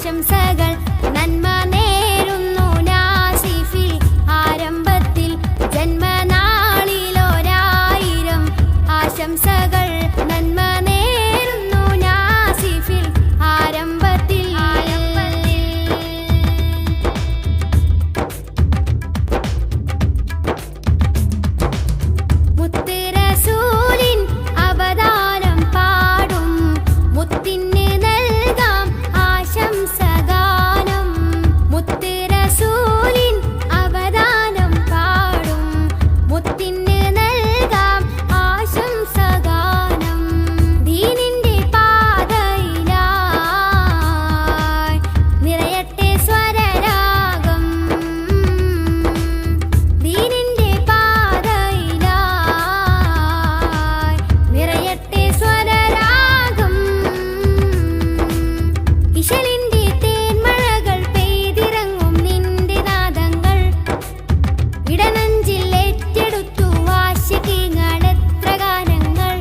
ആശംസകൾ നന്മ നേരുന്നു നാസിഫിൽ ആരംഭത്തിൽ ജന്മനാളിലൊരായിരം ആശംസകൾ നന്മ നേരുന്നു നാസിഫിൽ ആരംഭത്തിൽ മുത്ത് റസൂലിൻ അവതാരം പാടും മുത്തിന് നൽകാം ആശംസഗാനം മുത്ത് റസൂലിൻ അവതാരം പാടും മുത്തിന് നൽകാം ആശംസഗാനം ദീനിന്റെ പാതയിലായി നിറയട്ടെ സ്വരരാഗം ദീനിന്റെ പാതയിലായി നിറയട്ടെ സ്വരരാഗം ഇശലിന്റെ തേന്മഴകൾ പെയ്തിറങ്ങും നിന്റെ നാദങ്ങൾ ഇടനെഞ്ചിൽ ഏറ്റെടുത്തു ആശികീങ്ങൾ എത്ര ഗാനങ്ങൾ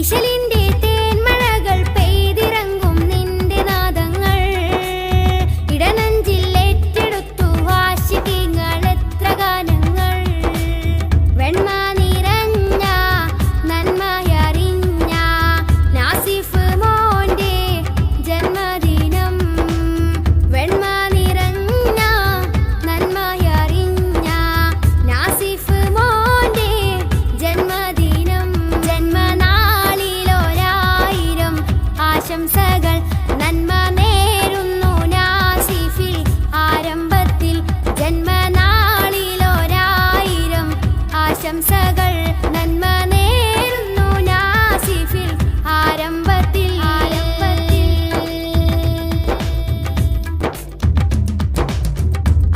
ഇശലിന്റെ തേന്മഴകൾ പെയ്തിറങ്ങും നിന്റെ നാദങ്ങൾ ഇടനെഞ്ചിൽ ഏറ്റെടുത്തു ആശികീങ്ങൾ എത്ര ഗാനങ്ങൾ വെണ്മ നിറഞ്ഞ നന്മയറിഞ്ഞ നാസിഫ് മോന്റെ ജന്മദിനം വെണ്മ നിറഞ്ഞ നന്മയറിഞ്ഞ നാസിഫ് മോന്റെ ജന്മദിനം ജന്മനാളിലൊരായിരം ആശംസകൾ നന്മ നേരുന്നു നാസിഫിൽ ആരംഭത്തിൽ ജന്മനാളിലൊരായിരം ആശംസകൾ നന്മ നേരുന്നു നാസിഫിൽ ആരംഭത്തിൽ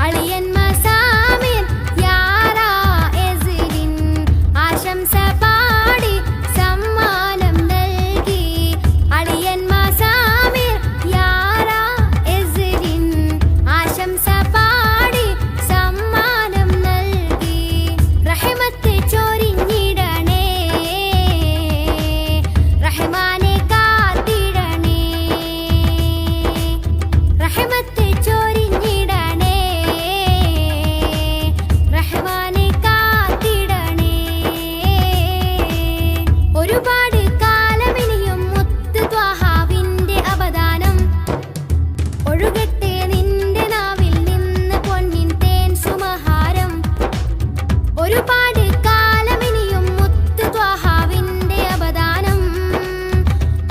അളിയൻ മസാമിർ യാറാ എസ്രിൻ ആശംസ പാടി സമ്മാനം നൽകി അളിയൻ മസാമിർ യാറാ എസ്രിൻ ആശംസ പാടി സമ്മാനം നൽകി റഹ്മത്ത് ചൊരിഞ്ഞിടണേ റഹ്മാനെ കാത്തിടണേ റഹ്മത്ത് ചൊരിഞ്ഞിടണേ റഹ്മാനെ കാത്തിടണേ ഒരുപാട് കാലമിനിയും മുത്ത് ത്വാഹാവിന്റെ അവദാനം ഒഴുകട്ടെ നിന്റെ നാവിൽ നിന്ന് പൊന്നിൻ തേൻ സുമഹാരം ഒരുപാട് കാലമിനിയും മുത്ത് ത്വാഹാവിന്റെ അവദാനം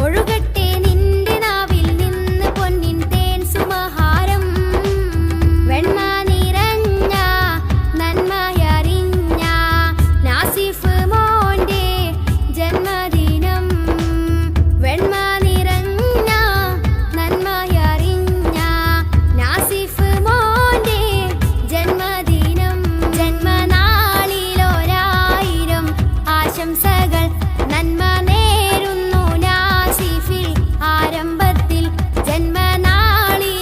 ഒഴുകട്ടെ നിന്റെ നാവിൽ നിന്ന് പൊന്നിൻ തേൻ സുമഹാരം വെണ്മ നിറഞ്ഞ നന്മയറിഞ്ഞ നാസിഫ് മോന്റെ ജന്മദിനം വെണ്മ നിറഞ്ഞ നന്മയറിഞ്ഞ നാസിഫ് മോന്റെ ജന്മദിനം ജന്മനാളിലൊരായിരം ആശംസകൾ നന്മ നേരുന്നു നാസിഫിൽ ആരംഭത്തിൽ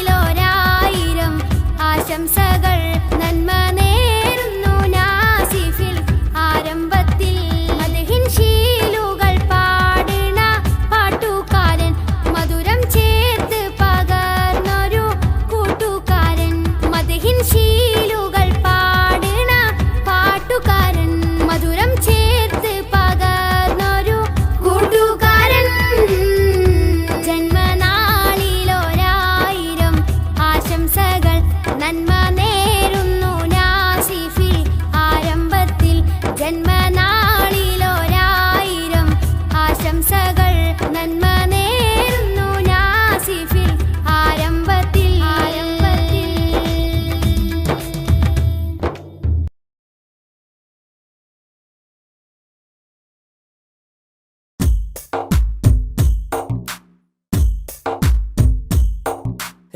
ജന്മനാളിലൊരായിരം ആശംസകൾ നന്മ നേരുന്നു നാസിഫിൽ ആരംഭത്തിൽ മദ്ഹിൻ ശീലുകൾ പാടുന്ന പാട്ടുകാരൻ മധുരം ചേർത്ത് പകർന്നൊരു കൂട്ടുകാരൻ മദ്ഹിൻ ശീലുകൾ പാടുന്ന പാട്ടുകാരൻ മധുരം ചേർത്ത് പകർന്നൊരു കൂട്ടുകാരൻ ജന്മനാളിലൊരായിരം ആശംസകൾ നന്മ നേരുന്നു നാസിഫിൽ ആരംഭത്തിൽ ജന്മനാളിലൊരായിരം ആശംസകൾ നന്മ നേരുന്നു നാസിഫിൽ ആരംഭത്തിൽ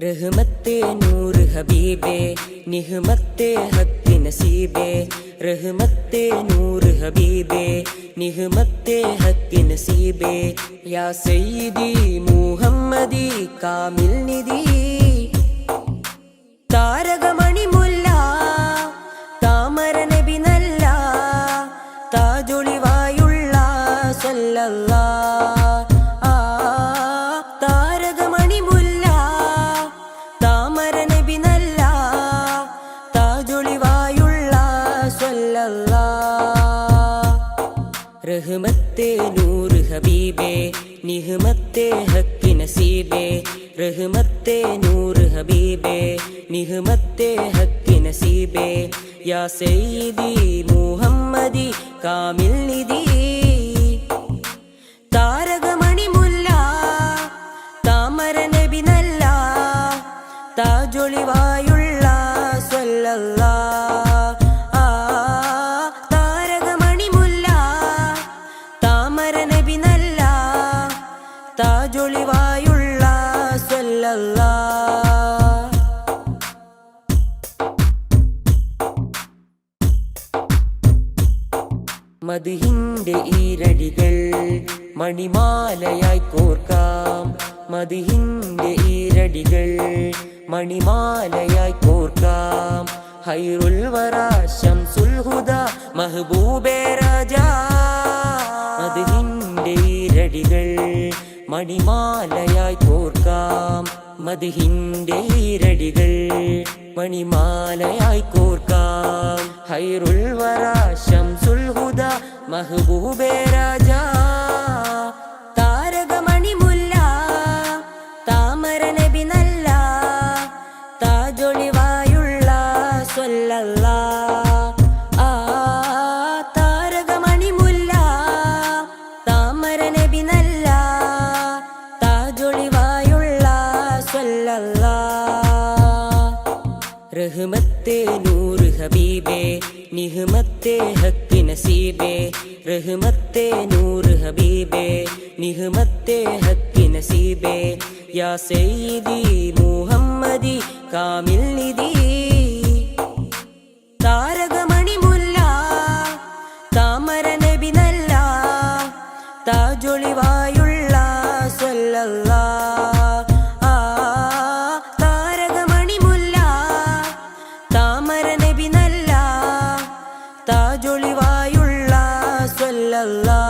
रहमते नूर हबीबे निहमते हक नसीबे रहमते नूर हबीबे निहमते हक नसीबे या सय्यदी मुहम्मदी कामिल निधि तारकमणि मुല്ല താമര നബി നല്ല താജൊളിവായുള്ള സല്ലല്ലാഹ് താരകമണി മുല്ല റഹ്മത്തെ നൂർ ഹബീബേ നിഹ്മത്തെ ഹക്ക് നസീബേ റഹ്മത്തെ നൂർ ഹബീബേ നിഹ്മത്തെ ഹക്ക് നസീബേ യാ സയ്യിദി മുഹമ്മദി കാമിൽ നിധി താരകമണി മുല്ല താമര നബി നല്ല താജൊളിവായുള്ള സ്വല്ലല്ലാഹ് താരകമണി മുല്ല താമര നബി നല്ല താജൊളിവായുള്ള സ്വല്ലല്ലാഹ് മദ്ഹിന്റെ ഈരടികൾ മണിമാലയായി കോർക്കാം മദ്ഹിന്റെ ഈരടികൾ മണിമാലയായി കോർക്കാം ഹൈറുൽ വറാ ശംസുൽ ഹുദാ മഹബൂബേ രാജാ മദ്ഹിന്റെ ഈരടികൾ മണിമാലയായി കോർക്കാം മദ്ഹിന്റെ ഈരടികൾ മണിമാലയായി കോർക്കാം ഹൈറുൽ വറാ ശംസുൽ ഹുദാ മഹബൂബേ രാജാ താരകമണി മുല്ല താമര നബി നല്ല താജൊളിവായുള്ള സ്വല്ലല്ലാഹ് താരകമണി മുല്ല താമര നബി നല്ല താജൊളിവായുള്ള സ്വല്ലല്ലാഹ് റഹ്മത്തെ നൂർ ഹബീബേ നിഹ്മത്തെ ഹക്ക് നസീബേ റഹ്മത്തെ നൂർ ഹബീബേ നിഹ്മത്തെ ഹക്ക് നസീബേ യാ സയ്യിദി മുഹമ്മദി കാമിൽ നിധി താരകമണി മുല്ല താമര നബി നല്ല താജൊളിവായുള്ള സ്വല്ലല്ലാഹ് താരകമണി മുല്ല താമര നബി നല്ല താജൊളിവായുള്ള സ്വല്ലല്ലാഹ്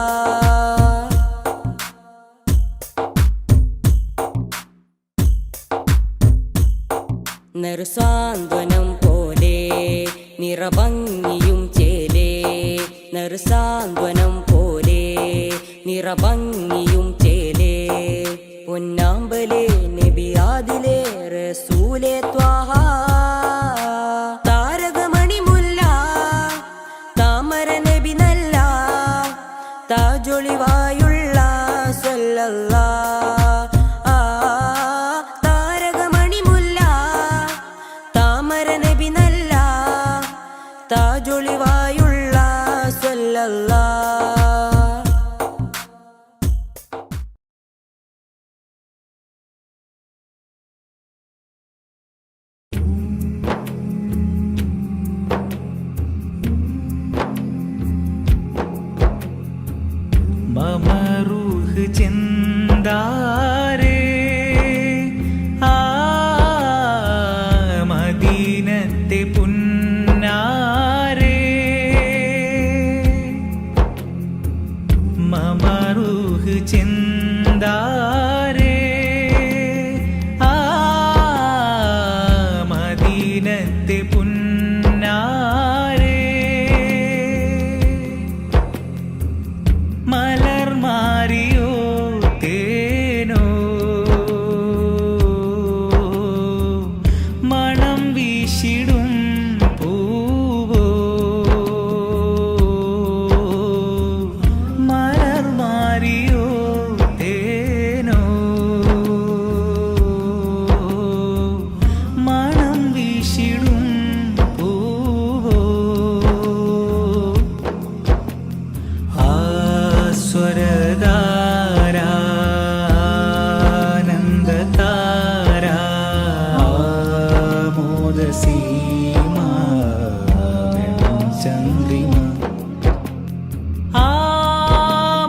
നറുസാന്ത്വനം പോലെ നിറഭംഗിയും ചേലേ നറുസാന്ത്വനം പോലെ നിറഭംഗിയും ചേലേ പൊന്നാമ്പലേ നബിയാദിലേ റസൂലേ ത്വാഹ താരകമണി മുല്ല താമര നബി നല്ല താജൊളിവായുള്ള സ്വല്ലല്ലാഹ് താരകമണി മുല്ല താമര നബി നല്ല താജൊളിവായുള്ള സ്വല്ലല്ലാഹ് മമറൂഹ് ചെന്താരേ മദീനത്തെ പുന്നാരേ മമറൂഹ് ചെന്താരേ മദീനത്തെ പുന്നാരേ മലർമാരിയോ തേനോ മണം വീശിടും പൂവോ മലർമാരിയോ തേനോ മണം വീശിടും പൂവോ സ്വരധാരാനന്ദതാര മോദസീമ ചന്ദ്രിമ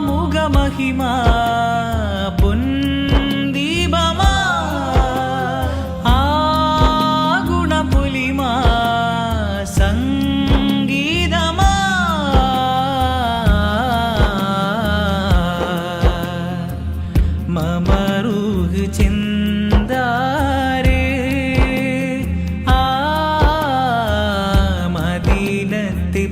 മുഖമഹിമ പൊന്ദീപമ ഗുണപുലിമ സംഗീതമ മമറൂഹ് ചിന്താരേ മദീനത്തെ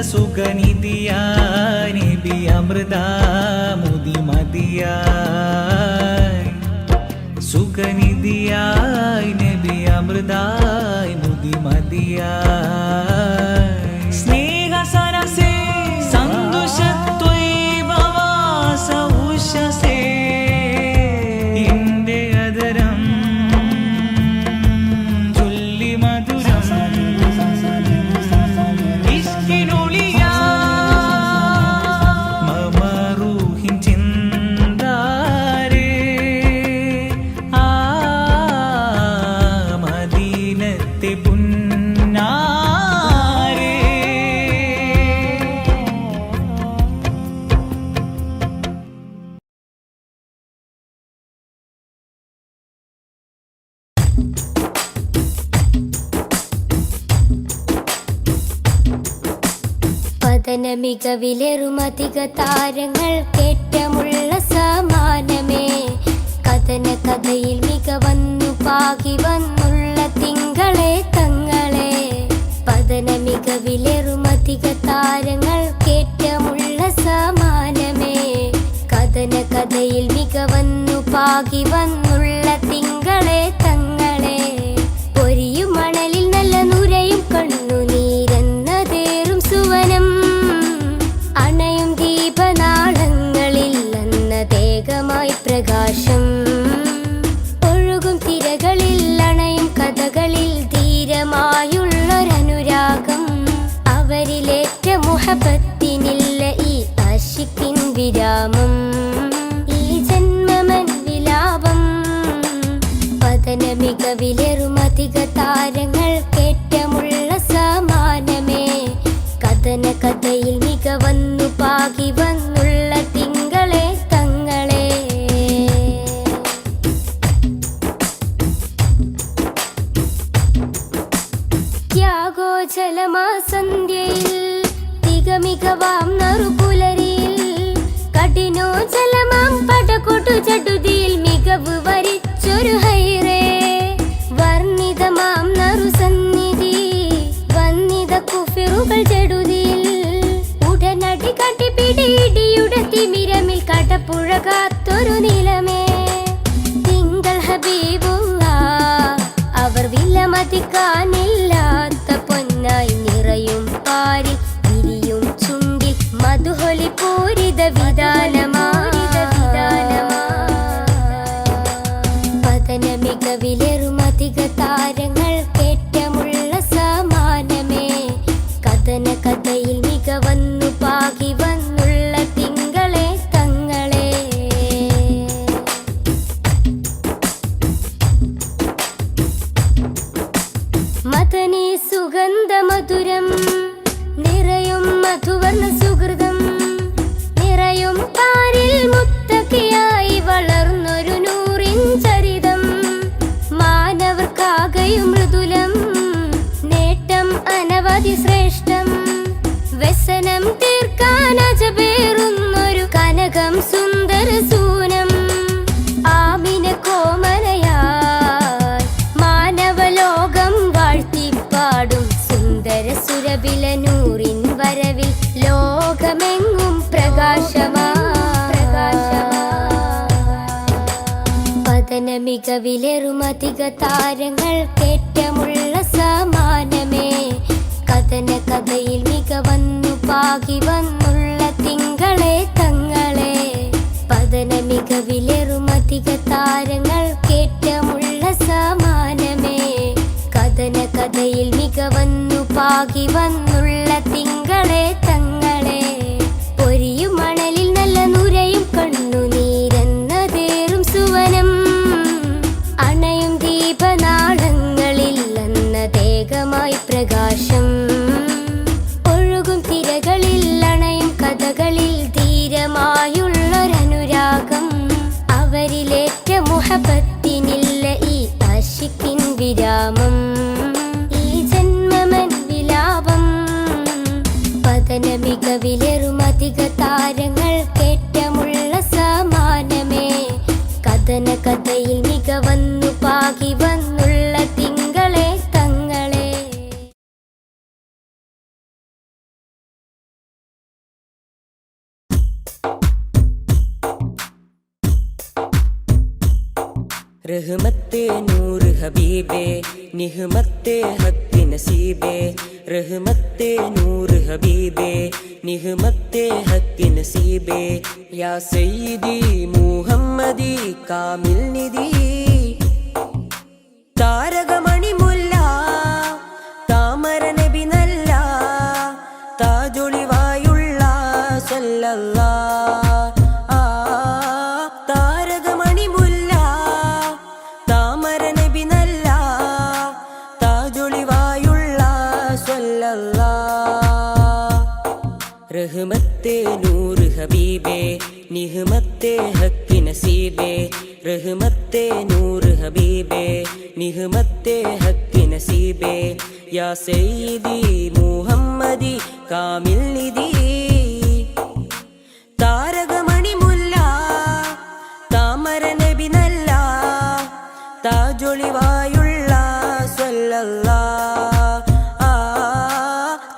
സുഖനിധിയ നബി അമൃത മുതി മതിയായി സുഖനിധിയായി നബി അമൃതായി മുതി മതിയായി സ്നേഹ സരസേ സന്തോഷത്വൈഭവാസ ഉഷസേ എന്റെ അതരം ചൊല്ലി മധുരം ഇഷ്കിനൊളിയാ മമ റൂഹിൻ ചിന്താരേ ആ മദീനത്തെ പുന്നാരേ പതന മികവിലേറുമധിക താരങ്ങൾ കേറ്റമുള്ള സമാനമേ കഥന കഥയിൽ മികവന്നു പാകി വന്നുള്ള തിങ്കളെ തങ്ങളെ പതന മികവിലേറുമധിക താരങ്ങൾ കേറ്റമുള്ള സമാനമേ കഥന കഥയിൽ മികവന്നു പാകി വന്നുള്ള തിങ്കളെ തങ്ങളെ പൊരിയും മണലിൽ നല്ല നുരയും കണ്ണുനീരെന്നതേറും സുവനം അണയും ദീപനാളങ്ങളിൽ അന്നതേകമായി പ്രകാശം ഒഴുകും തിരകളിൽ അണയും കഥകളിൽ ധീരമായുള്ളൊരനുരാഗം അവരിലേറ്റ മുഹബത്തിനില്ല ഈ ആശിക്കിൻ വിരാമം ഈ ജന്മമൻ വിലാപം പതന മികവിലേറുമധിക താരങ്ങൾ കേറ്റമുള്ള സമാനമേ കഥന കഥയിൽ മികവന്നു പാകി വന്നുള്ള തിങ്കളെ തങ്ങളെ ത്യാഗോജലമാ സന്ധ്യയിൽ തികമികവാം നറുപുലരിയിൽ കഠിനോജലമാം പടകൊട്ടു ചടുതിയിൽ മികവ് വരിച്ചൊരു ഹൈറേ വർണ്ണിതമാം നറുസന്നിധി വന്നിത കുഫിറുകൾ ചെടുതിയിൽ ഉടനടി കട്ടിപ്പിടിയുടെ തിമിരമിൽ കടപ്പുഴകാത്തൊരു നിലമേ തിങ്കൾ ഹബീബുള്ള അവർ വിലമതിക്കാനില്ലാത്ത പൊന്നായി നിറയും പാരി വിരിയും ചുണ്ടിൽ മധുഹൊലി പൂരിത പതന മികവിലേറുമധിക താരങ്ങൾ കേറ്റമുള്ള സമാനമേ കഥന കഥയിൽ മികവന്നു പാകി വന്നുള്ള തിങ്കളെ തങ്ങളെ മദനി സുഗന്ധ മധുരം നിറയും മധുവർണ്ണ സുഹൃതം നിറയും പാരിൽ മുത്തക്കിയായി വളർന്നൊരു നൂറിൻ ചരിതം മാനവർക്കാകയും മൃദുലം നേട്ടം അനവധി ശ്രേഷ്ഠം വ്യസനം തീർക്കാൻ അജബേറുന്നൊരു കനകം സുന്ദര സൂനം ആമിന കോമലയായി മാനവലോകം വാഴ്ത്തിപ്പാടും സുന്ദര സുരബില നൂറിൻ വരവിൽ ലോകമെങ്ങും പ്രകാശമാ പതന മികവിലേറുമധിക താരങ്ങൾ കേറ്റമുള്ള സമാനമേ കഥന കഥയിൽ മികവന്നു പാകി വന്നുള്ള തിങ്കളെ തങ്ങളെ പതന മികവിലേറുമധിക താരങ്ങൾ കേറ്റമുള്ള സമാനമേ കഥന കഥയിൽ മികവന്നു പാകി വന്നുള്ള തിങ്കളെ തങ്ങളെ പൊരിയും മണലിൽ നല്ല നുരയും കണ്ണുനീരെന്നതേറും സുവനം അണയും ദീപനാളങ്ങളിൽ അന്നതേകമായി പ്രകാശം ഒഴുകും തിരകളിൽ അണയും കഥകളിൽ ധീരമായുള്ളൊരനുരാഗം അവരിലേറ്റ മുഹബത്തിനില്ല ഈ ആശിക്കിൻ വിരാമം ഈ ജന്മമൻ വിലാപം പതന മികവിലേറുമധിക താരങ്ങൾ കേറ്റമുള്ള സമാനമേ കഥന കഥയിൽ മികവന്നു പാകി വന്നുള്ള തിങ്കളെ റഹ്മത്തെ നൂറ് ഹബീബേ നിഹ്മത്തെ ഹക്ക് നസീബേ റഹ്മത്തെ നൂറ് ഹബീബേ നിഹ്മത്തെ ഹക്ക് നസീബേ യാ സയ്യിദി മുഹമ്മദി കാമിൽ നിധി താരകമണി മുല്ല താമര നബി നല്ല താജൊളിവായുള്ള സല്ലല്ലാ താരകമണി മുല്ല താമര നബി നല്ല താജൊളിവായുള്ള സല്ലല്ലാ റഹ്മത്തെ നൂറ് ഹബീബേ നിഹ്മത്തെ ഹക്ക് നസീബേ റഹ്മത്തെ നൂറ് ഹബീബേ നിഹ്മത്തെ ഹക്ക് നസീബേ യാ സയ്യിദി മുഹമ്മദി കാമിൽ നിധി താരകമണി മുല്ല താമര നബി നല്ല താജൊളിവായുള്ള സല്ലല്ലാ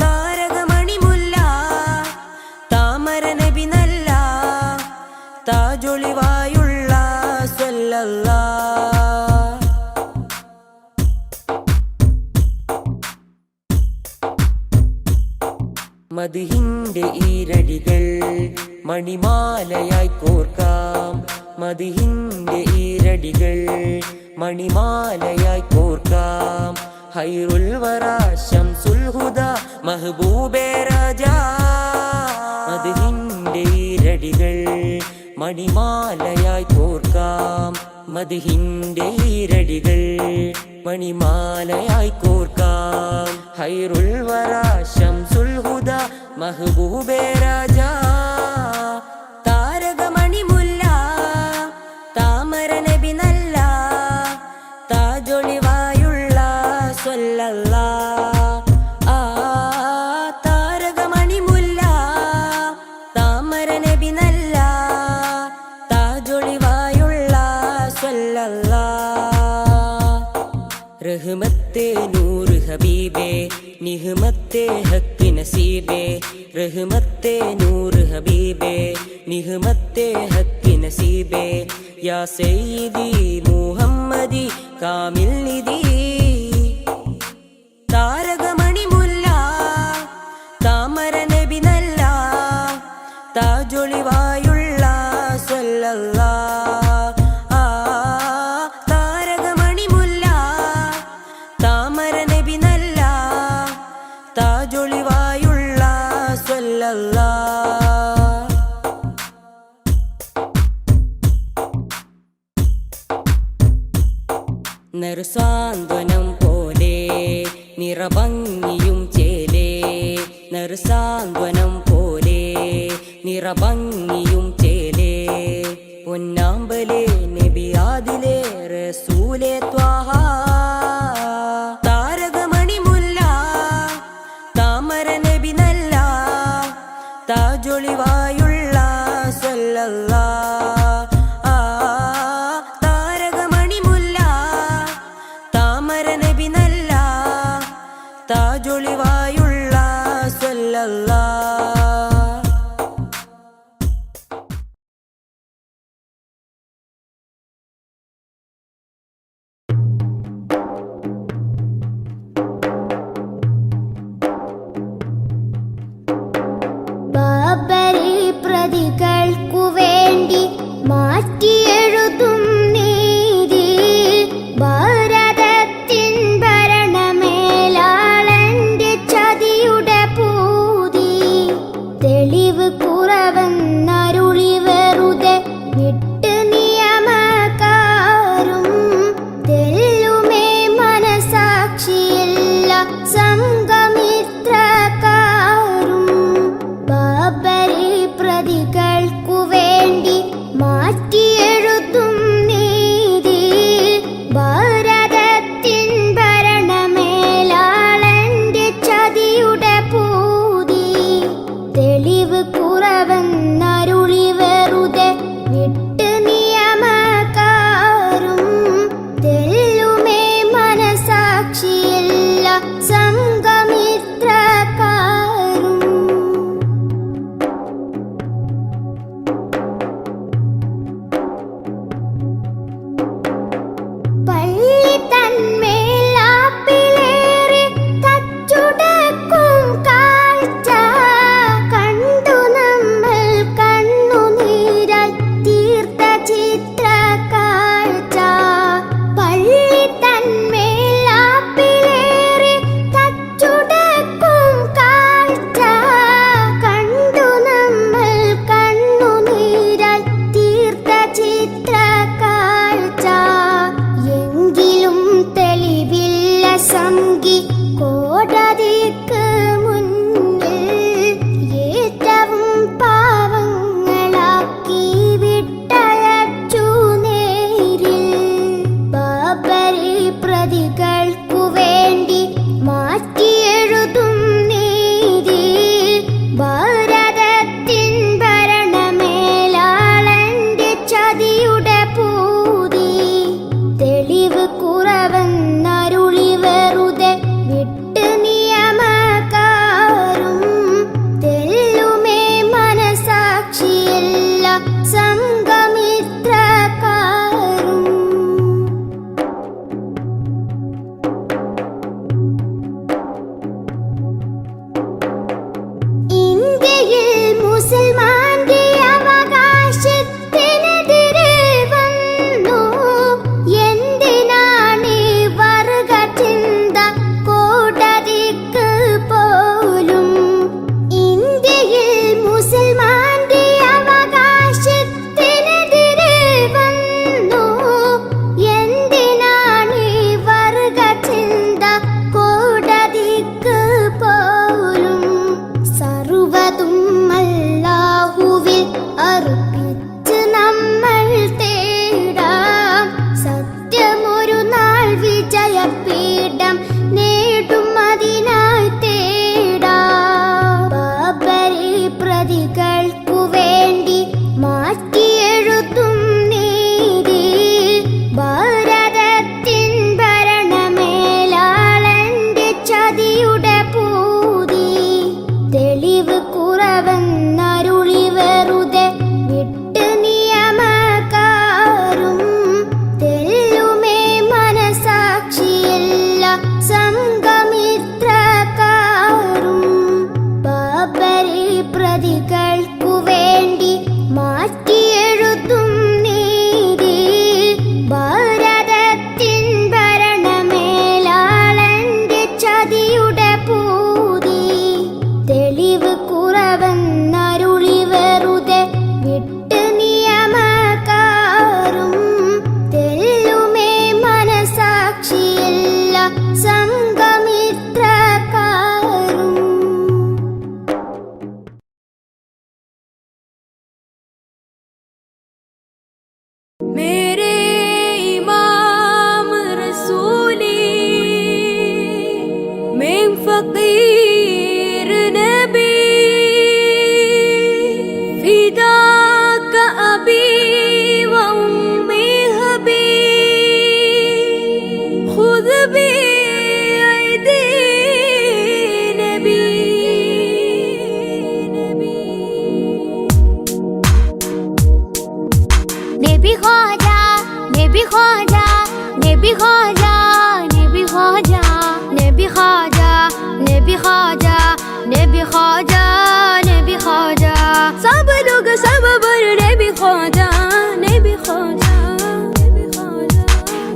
താരകമണി മുല്ല താമര നബി നല്ല താജൊളിവായുള്ള സല്ലല്ലാ മദ്ഹിന്റെ ഈരടികൾ മണിമാലയായി കോർക്കാം മദ്ഹിന്റെ ഈരടികൾ മണിമാലയായി കോർക്കാം ഹൈറുൽ വറാ ശംസുൽ ഹുദാ മഹബൂബേ രാജാ മദ്ഹിന്റെ ഈരടികൾ മണിമാലയായി കോർക്കാം മദ്ഹിന്റെ ഈരടികൾ മണിമാലയായി കോർക്കാം ഹൈറുൽ വറാ ശംസുൽ ഹുദാ മഹബൂബേ രാജാ താരകമണി മുല്ല താമര നബി നല്ല താജൊളിവായുള്ള സല്ലല്ലാ താരകമണി മുല്ല താമര നബി നല്ല താജൊളിവായുള്ള സല്ലല്ലാ റഹ്മത്തെ നൂറ് ഹബീബേ നിഹ്മത്തെ ഹക്ക് നസീബേ റഹ്മത്തെ നൂറ് ഹബീബേ നിഹ്മത്തെ ഹക്ക് നസീബേ യാ സയ്യിദി മുഹമ്മദി കാമിൽ നിധി താരകമണി മുല്ല താമര നബി നല്ല താജൊളിവായുള്ള സല്ലല്ലാ താരകമണി മുല്ല താമര നബി നല്ല താജൊളിവായുള്ള സല്ലല്ലാ നറുസാന്ത്വനം പോലെ നിറഭംഗിയും ചേലേ നറുസാന്ത്വനം പോലെ നിറഭംഗിയും ചേലേ പൊന്നാമ്പലേ നബിയാദിലേ റസൂലേ ത്വാഹ താരകമണി മുല്ല താമര നബി നല്ല താജൊളിവായുള്ള സല്ലല്ലാ താരകമണി മുല്ല താമര നബി നല്ല താജൊളിവായുള്ള സല്ലല്ലാ ബാബരി പ്രതികൾക്കു വേണ്ടി മാറ്റിയെഴുതും നീതി ഭാരതത്തിൻ ഭരണമേലാളന്റെ ചതിയുടെ പൂതി തെളിവ് കുറവെന്നരുളി വെറുതെ വിട്ട് നിയമക്കാരും തെല്ലുമേ മനസാക്ഷിയില്ല സംഘമിത്രക്കാരും ബാബരി പ്രതികൾ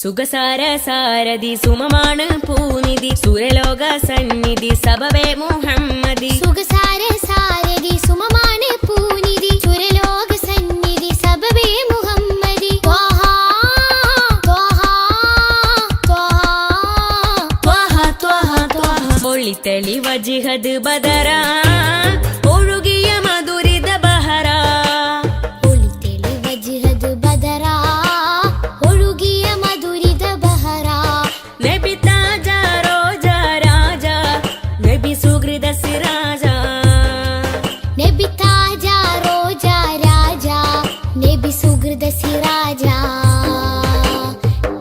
സുഖസാര സാരഥി സുമമാണ് പൂനിധി സുരലോക സന്നിധി സബവേ മുഹമ്മദി സുഖസാര സാരഥി സുമമാണ് പൂനിധി സുരലോക സന്നിധി സബവേ മുഹമ്മദി ത്വഹ ത്വഹ ത്വഹ ത്വഹ ത്വഹ ഒളിത്തളി വജിഹദ് ബദറ ഒഴുകിയ മധുരിത ബഹറ ഒളിതെളി വജ്ഹദ് ബദറ ഒഴുകിയ മധുരിത ബഹറ നബി താജ റോജ രാജ നബി സുഹൃദ സിരാജ നബി താജ റോജ രാജ നബി സുഹൃദ സിരാജ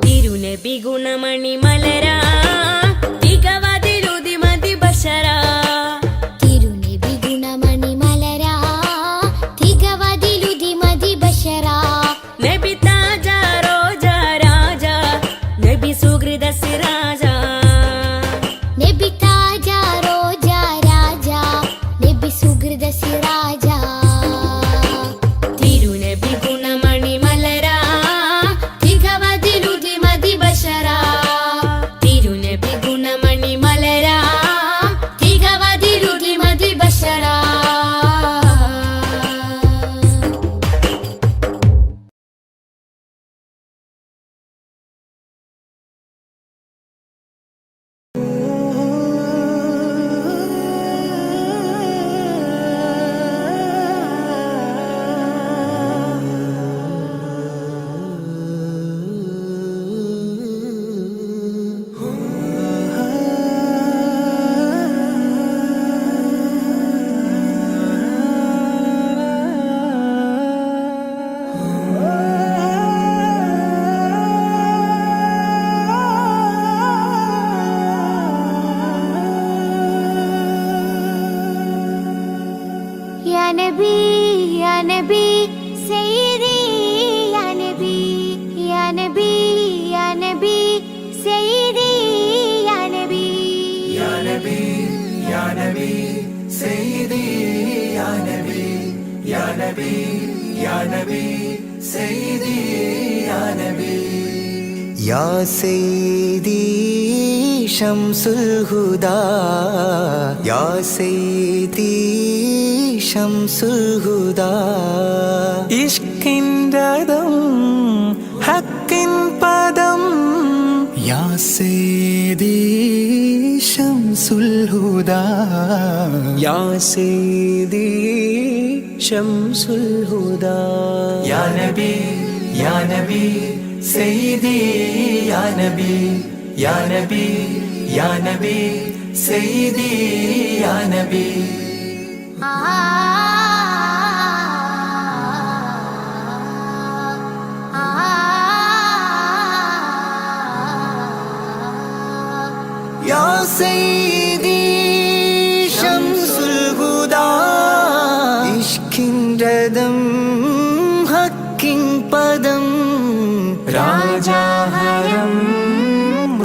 തിരുനബി ഗുണമണി മലര തികവതിലുതി മതി ബശര തിരുനബി ഗുണമണി മലര തികവതിലുതി മതി ബശര നബി താജ റോജ രാജ നബി സുഹൃദ സിരാജ നബി താജ റോജ രാജ നബി സുഹൃദ സിരാജ തിരുനബി ഗുണമണി മലര തികവതിലുതി മതി ബശര തിരുനബി ഗുണമണി മലര തികവതിലുതി മതി ബശര യാ നബി യാ നബി സയ്യിദി യാ നബി യാ നബി യാ നബി സയ്യിദി യാ നബി യാ നബി യാ നബി സയ്യിദി യാ നബി യാ നബി യാ നബി സയ്യിദി യാ നബി യാ സയ്യിദി ശംസുൽ ഹുദാ യാ സയ്യിദി ശംസുൽ ഹുദാ ഇഷ്കിൻറതം ഹക്കിൻ പദം യാ സയ്യിദി ശംസുൽ ഹുദാ യാ സയ്യിദി ശംസുൽ ഹുദാ യാ നബി യാ നബി സയ്യിദി യാ നബി യാ നബി യാ നബി സയ്യിദി യാ നബി യാ സയ്യിദി ശംസുൽ ഹുദാ ഇഷ്കിൻറതം ഹക്കിൻ പദം രാജാഹരം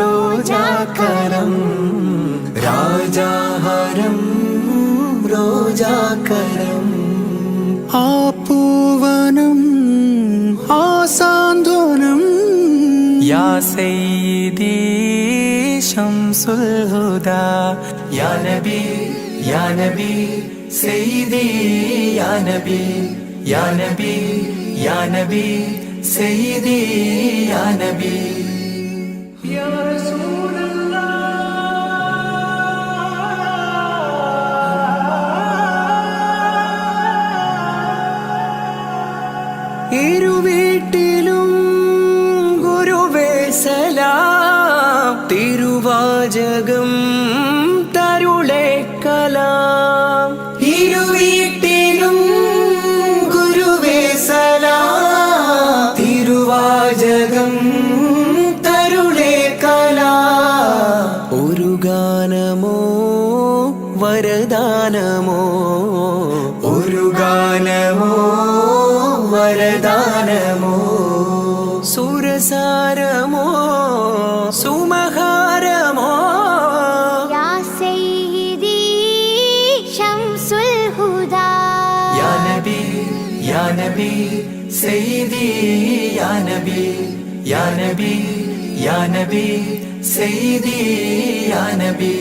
റോജാകരം രാജാഹരം റോജാകരം ആ പൂവനം ആ സാന്ത്വനം യാ സയ്യിദി ശംസുൽ ഹുദാ യാ നബി യാ നബി സയ്യിദി യാ നബി യാ നബി യാ നബി സയ്യിദി യാ നബി യാ ഇരുവീട്ടിലും ഗുരുവേ സലാം തിരുവാചകം തരുളേ കലാം ഇരുവീട്ടിലും ഗുരുവേ സലാം തിരുവാചകം തരുളേ കലാം ഒരു ഗാനമോ വരദാനമോ ഒരു ഗാനമോ വരദാനമോ സുരസാരമോ സുമഹാരമോ യാ സയ്യിദി ശംസുൽ ഹുദാ യാ നബി യാ നബി സയ്യിദി യാ നബി യാ നബി या नबी सैयदी या नबी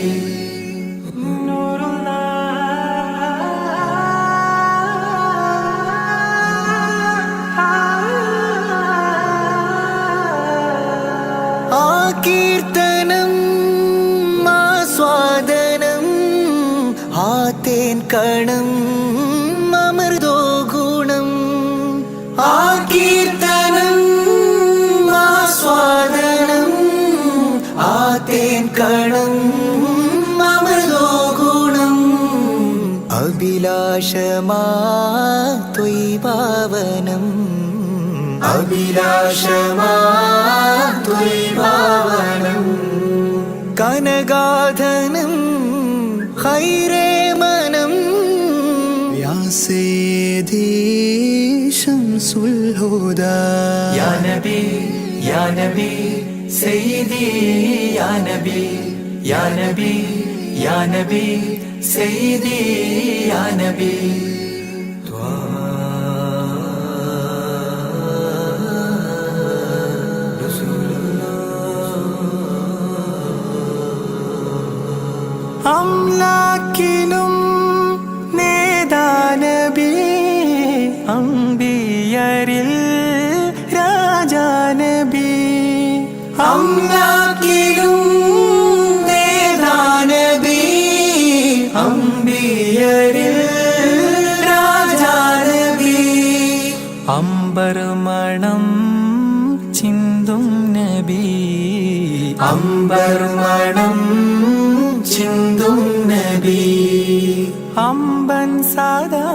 കീർത്തനം ആസ്വാദനം ആതേൻ കണം അമൃതോ ഗുണം ആ കീർത്തനം ആസ്വാദനം ആതേൻ കണം അമൃതോ ഗുണം അഭിലാഷമാ ത്വൈഭാവനം അഭിലാഷമാവനം കനഗാധനം ഖൈരേ മനം യാ സയ്യിദി ശംസുൽ ഹുദാ या नबी सैयदी या नबी या नबी या नबी सैयदी या नबी അംലാക്കിനും നേദാനബി അംബിയരിൽ രാജാനബി അംലാക്കിനും നേദാനബി അംബിയരിൽ രാജാനബി അംബർ മണം ചിന്തും നബി അംബർ മണം ചിന്തും നബി അമ്പൻ സദാ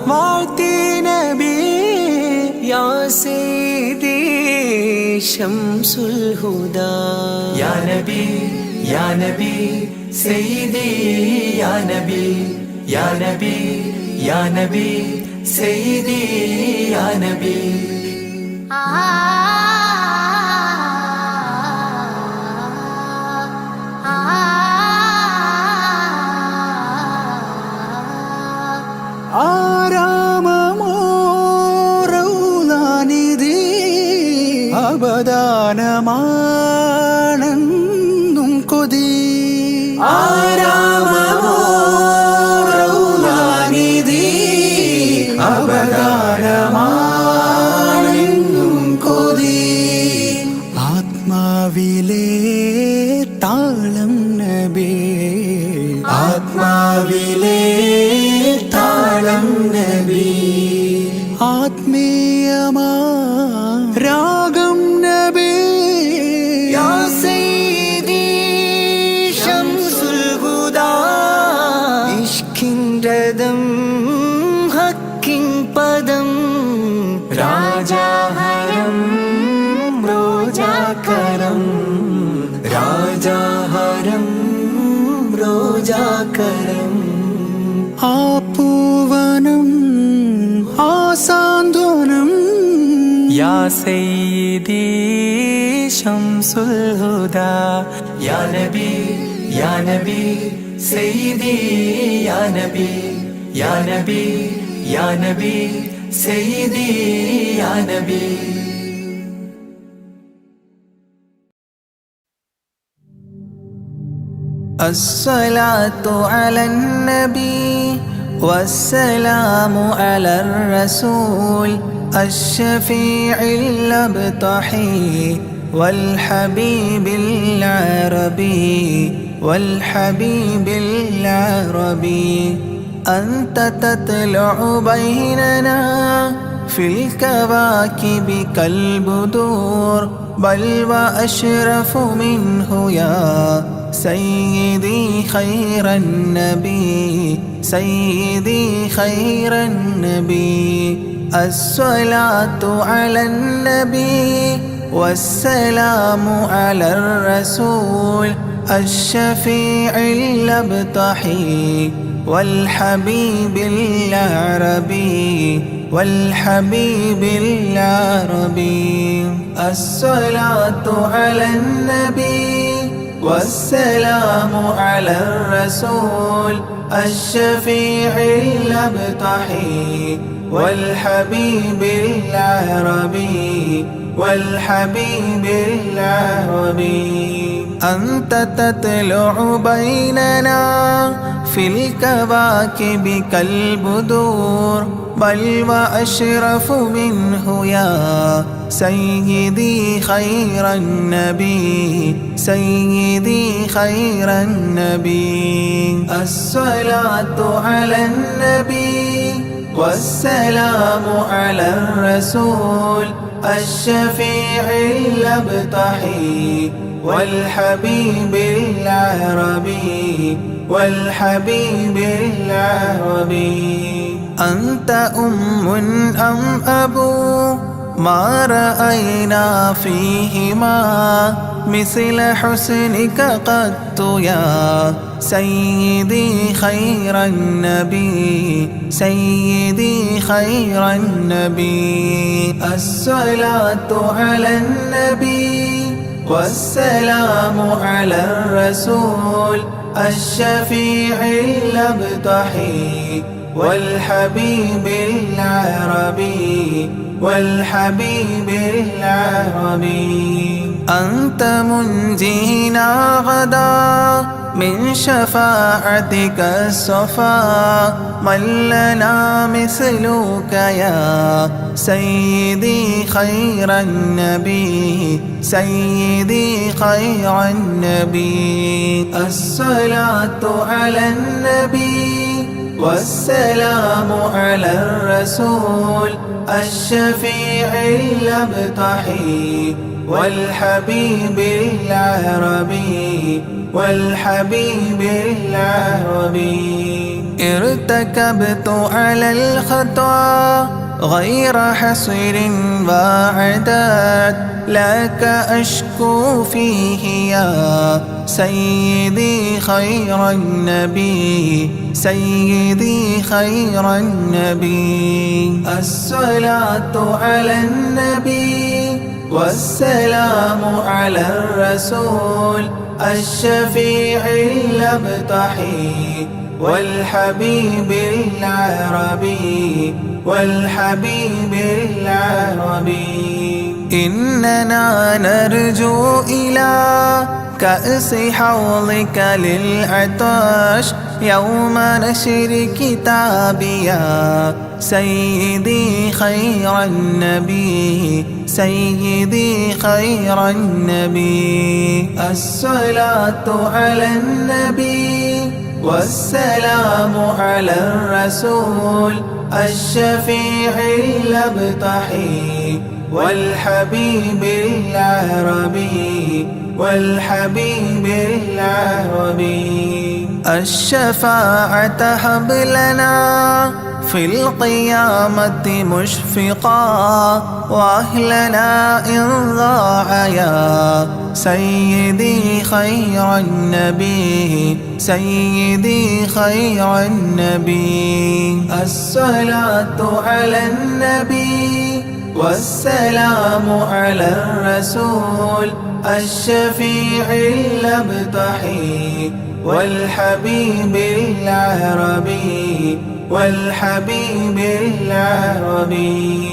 വാഴ്ത്തി നബി യാ സയ്യിദി ശംസുൽ ഹുദാ या नबी सैयदी या नबी या नबी या नबी सैयदी या नबी ആരാമമോ റൗളാനിധി അബദാനമാണെന്നും കൊതി ആരാമമോ റൗളാനിധി അബദാനമാണെന്നും കൊതി ആത്മാവിലെ താളം നബി ആത്മാവിലെ താളം നബി ആത്മീയമാ രാഗം നബി യാ സയ്യിദി ശംസുൽ ഹുദാ ഇഷ്കിൻ രഥം ഹക്കിൻ പദം രാജാഹരം റോജാകരം രാജാഹരം റോജാകരം ആ പൂവനം ആ സാന്ത്വനം या सैयदी शम्सुल हुदा या नबी सैयदी या नबी या नबी या नबी सैयदी या नबी الصلاة على النبي والسلام على الرسول الشفيع الأبطحي والحبيب العربي والحبيب العربي أنت تطلع بيننا في الكواكب كالبدور بل وأشرف منه يا سيدي خير النبي سيدي خير النبي الصلاة على النبي والسلام على الرسول الشفيع الأبطحي والحبيب العربي والحبيب العربي الصلاة على النبي والسلام على الرسول الشفيع الأبطحي والحبيب العربي والحبيب العربي أنت تطلع بيننا في الكواكب كالبدور بل وأشرف منه يا سيدي خير النبي سيدي خير النبي الصلاة على النبي والسلام على الرسول الشفيع الأبطحي والحبيب العربي والحبيب العربي أنت أم أم أبو ما رأينا فيهما مثل حسنك قط يا سيدي خير النبي سيدي خير النبي الصلاة على النبي والسلام على الرسول الشفيع الأبطحي والحبيب العربي والحبيب العربي أنت منجينا غدا من شفاعتك الصفا من لنا مثلك يا سيدي خير النبي سيدي خير النبي الصلاة على النبي والسلام على الرسول الشفيع الأبطحي والحبيب العربي والحبيب العربي ارتكبت على الخطا غير حصر وعداد لك أشكو فيه يا سيدي خير النبي سيدي خير النبي الصلاة على النبي والسلام على الرسول الشفيع الأبطحي والحبيب العربي والحبيب العربي إننا نرجو إلى كأس حوضك للعطاش يوم نشر كتابي يا سيدي خير النبي سيدي خير النبي الصلاة على النبي والسلام على الرسول الشفيع الأبطحي والحبيب العربي والحبيب العربي الشفاعة هب لنا في القيامة مشفقا وأهلنا إن ضاع يا سيدي خير النبي سيدي خير النبي الصلاة على النبي والسلام على الرسول الشفيع الأبطحي والحبيب العربي والحبيب العربي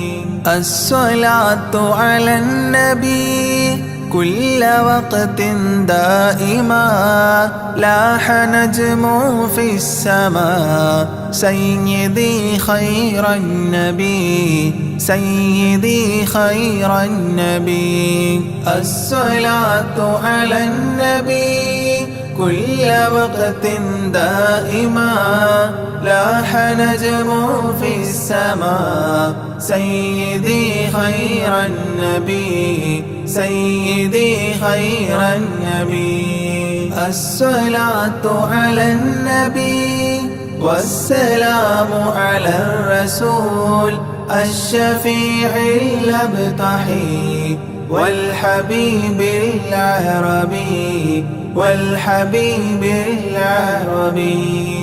الصلاة على النبي كل وقت دائما لاح نجم في السماء سيدي خير النبي سيدي خير النبي الصلاة على النبي كل وقت دائما لاح نجم في السماء سيدي خير النبي سيدي خير النبي الصلاة على النبي والسلام على الرسول الشفيع الأبطحي والحبيب العربي والحبيب العربي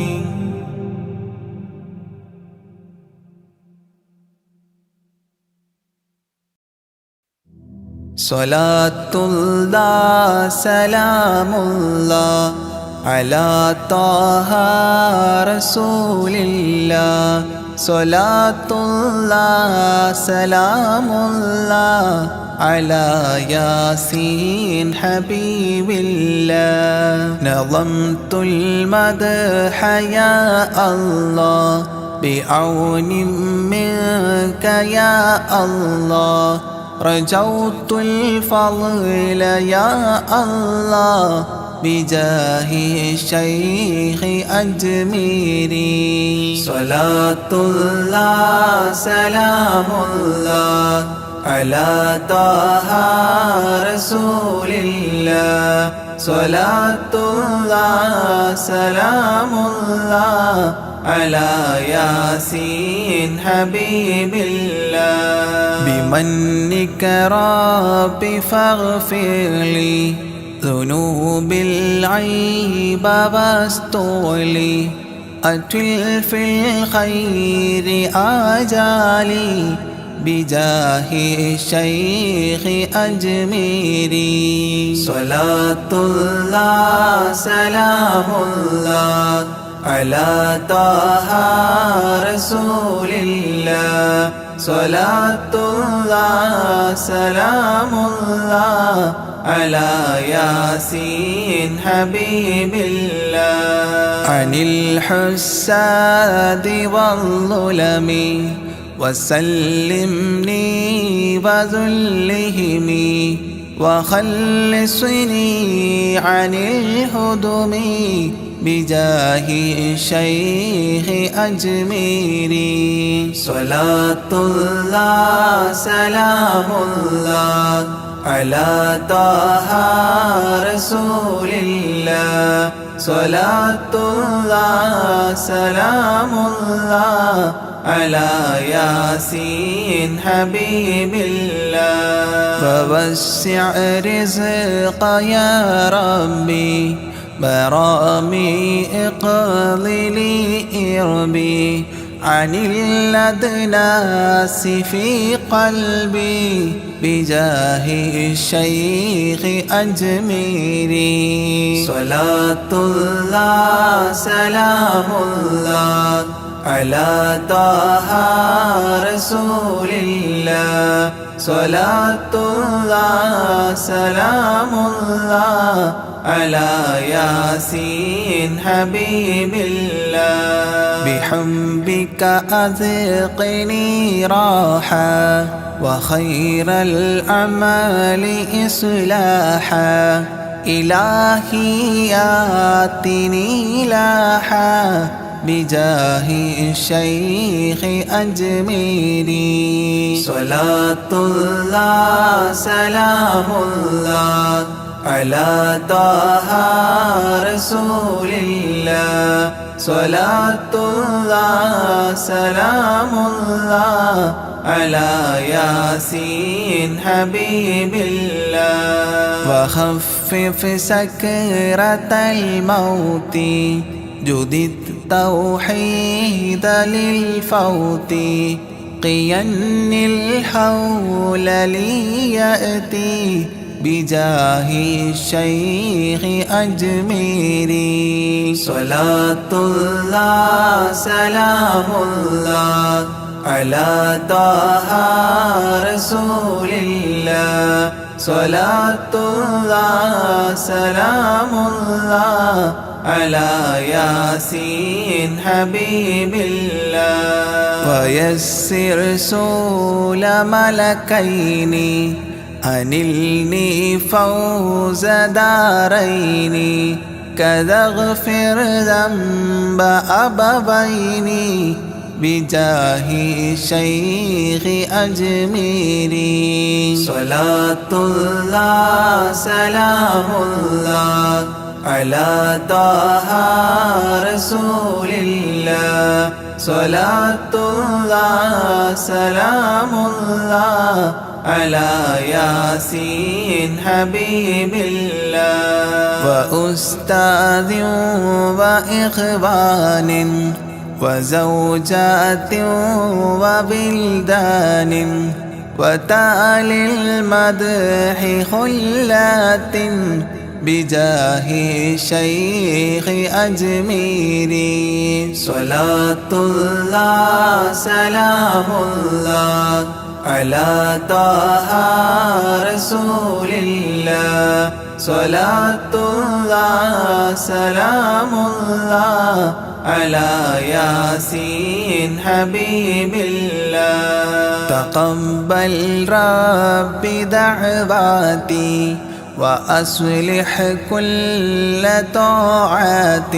صلاة الله سلام الله على طه رسول الله صلاتullah سلامullah على ياسين حبيب الله نظمت المدح يا الله بعون منك يا الله رجوت الفضل يا الله بجاه الشيخ أجميري صلاتullah سلامullah على طه رسول الله صلاتullah سلامullah على ياسين حبيب الله بمنك ربي فاغفر لي ذنوب العيب واستغلي أتل في الخير آجالي بجاه الشيخ أجميري صلاتullah سلامullah على طه رسول الله صلاتullah سلامullah على ياسين حبيب الله عن الحساد والظلم وسلمني وذلهم وخلصني عن الهدم بجاه الشيخ أجميري صلاتullah سلامullah على طه رسول الله صلاتullah سلامullah على ياسين حبيب الله فوسع رزق يا ربي برامي اقضي لي إربي عن الأدناس في قلبي بجاه الشيخ أجميري صلاتullah سلامullah على طه رسول الله صلاتullah سلامullah على ياسين حبيب الله بحبك أذقني راحة وخير الأعمال إصلاحا إلهي آتني لاحا بجاه الشيخ أجميري صلاتullah سلامullah على طه رسول الله صلاتullah سلامullah على ياسين حبيب الله وخفف سكرة الموت جدد التوحيد للفوت قين الحول لي يأتي بجاه الشيخ أجميري صلاتullah سلامullah على طه رسول الله صلاتullah سلامullah على ياسين حبيب الله ويسر سول ملكين أنلني فوز دارين كذا اغفر ذنب أبوين بجاه الشيخ أجميري صلاتullah سلامullah على طه رسول الله صلاتullah سلامullah على ياسين حبيب الله وأستاذ وإخوان وزوجات وبلدان وتالي المدح خلات بجاه الشيخ أجميري صلاة الله سلام الله على طه رسول الله صلاة الله سلام الله على ياسين حبيب الله تقبل رب دعواتي وأصلح كل طاعات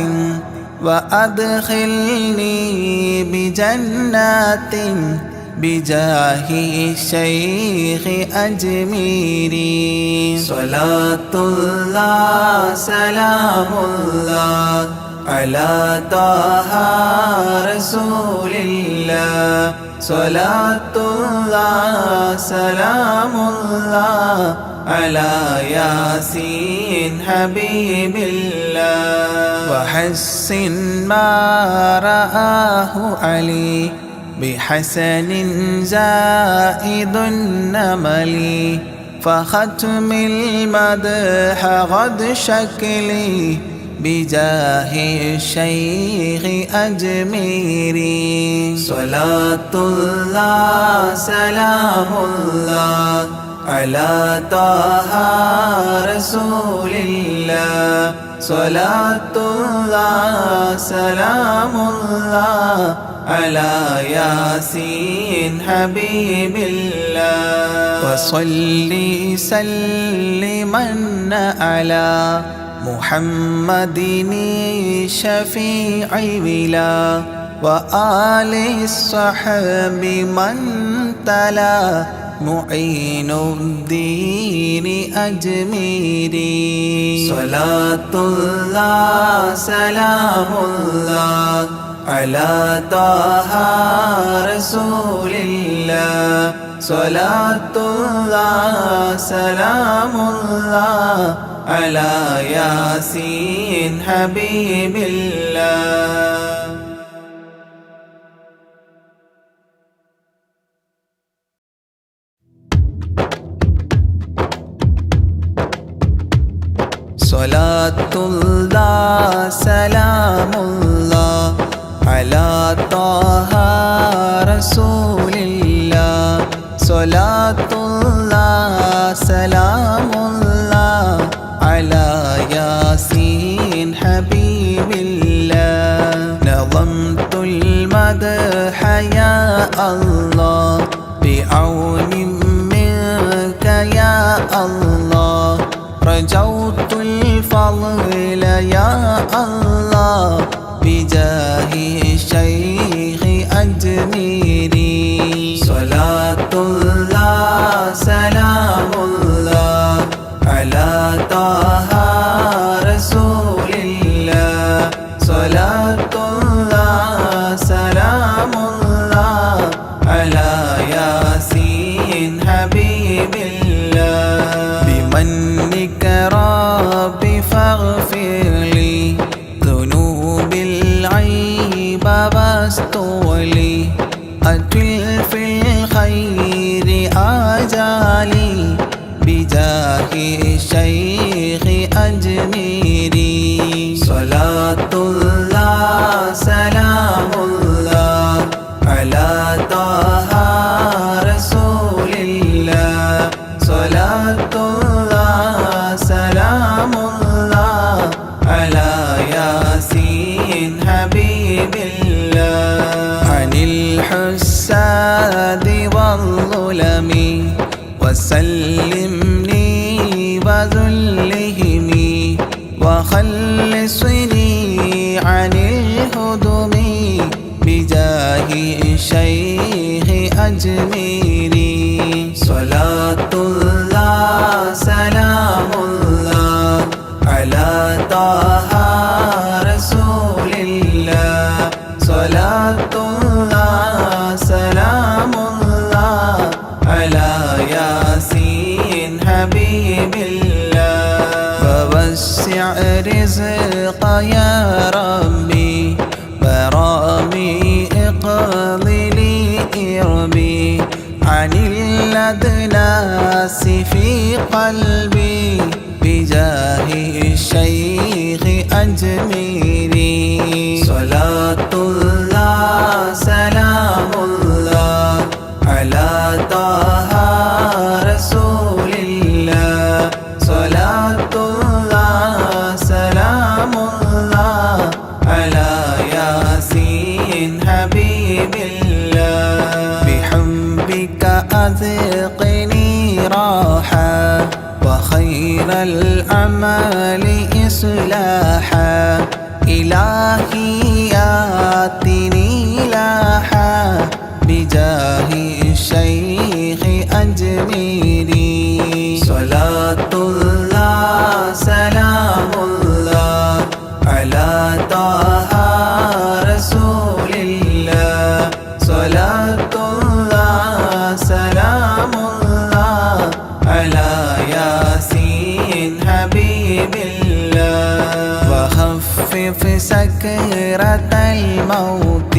وأدخلني بجنات بجاه الشيخ أجميري صلاة الله سلام الله على طه رسول الله صلاة الله سلام الله على ياسين حبيب الله وحسن ما رآه علي بحسن زائد النمل فختم المدح غد شكلي بجاه الشيخ أجميري صلاة الله سلام الله على طه رسول الله صلاة الله سلام الله على ياسين حبيب الله وصلي سلما على محمد شفيع الولا وآل الصحب من تلا معين الدين أجميري صلاة الله سلام الله على طه رسول الله صلاة الله سلام الله على ياسين حبيب الله صلاة الله سلام الله على طه رسول الله صلاة الله سلام الله على ياسين حبيب الله نظمت المدح يا الله بعون منك يا الله رجوت الفضل يا الله بجاه الشيخ أجميري صلاة الله سلام الله على طه رسول الله صلاة الله سلام الله على ياسين حبيب الله بمنك ربي فاغفر لي ذنوب العيب واستولي أجل في الخير آجالي بجاه الشيخ أجميري صلاة الله سلام الله على طه رسول الله صلاة الله سلام الله على ياسين حبيب الله عن الحساد والظلم وسلمني وذلهم وخلصني عن الهدم بجاه الشيخ أجميري صلاة الله سلام الله على طه رسول الله صلاة الله سلام الله على ياسين حبيب الله فوسع رزق يا ربي برامي اقض لي إربي عن الأدناس في قلبي بجاه بجاه الشيخ أجميري صلاة الله سلام الله على طه رسول الله صلاة الله سلام الله على ياسين حبيب الله بحبك أذقني راحة وخير الأعمال إصلاحا إلهي آتني لاحا بجاه الشيخ أجميري صلاة الله سلام الله على طه رسول الله صلاة الله سلام الله على ياسين حبيب الله وخفف سكرة الموت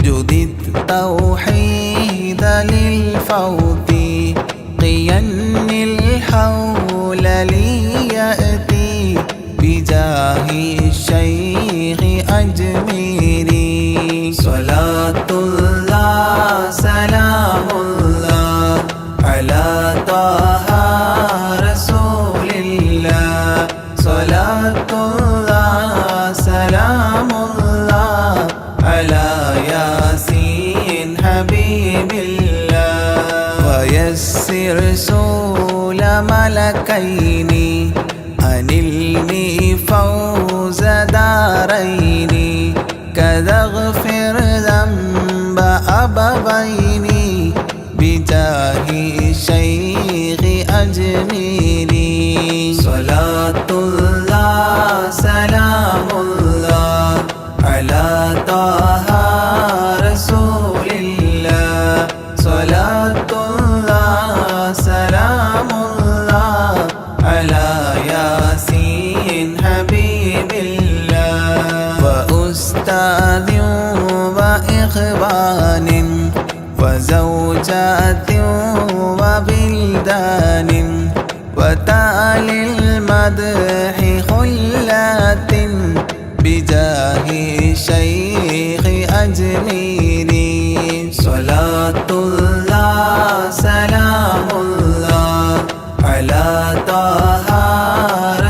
جدد توحيد للفوت قين الحول ليأتي بجاه الشيخ أجميري صلاة الله سلام الله على طه رسول الله صلاة الله سلام الله على ياسين حبيب الله ويسر سول ملكين أنلني فوز دارين كذا اغفر ذنب أبوين بجاه الشيخ أجميري صلاة الله سلام الله على طه رسول الله صلاة الله سلام الله على ياسين حبيب الله وأستاذ وإخوان وزوجات وبلدان وتالي المدح خلات بجاه الشيخ أجميري صلاة الله سلام الله على طه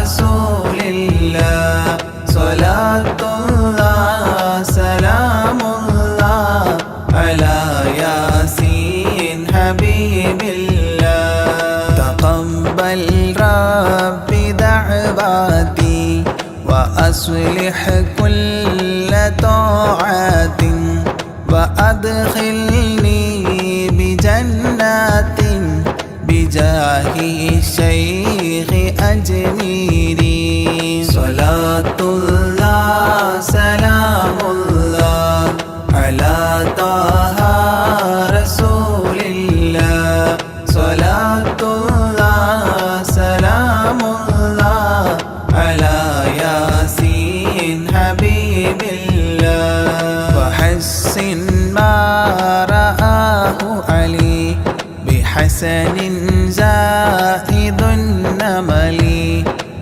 رسول الله صلاة الله سلام الله على ياسين حبيب الله تقبل ربي دعواتي وأصلح كل طاعات وأدخلني بجنات بجاه الشيخ أجميري صلاة الله سلام الله على طه رسول الله صلاة الله سلام الله على ياسين حبيب الله وحسن ما رآه علي بحسن زائد النمل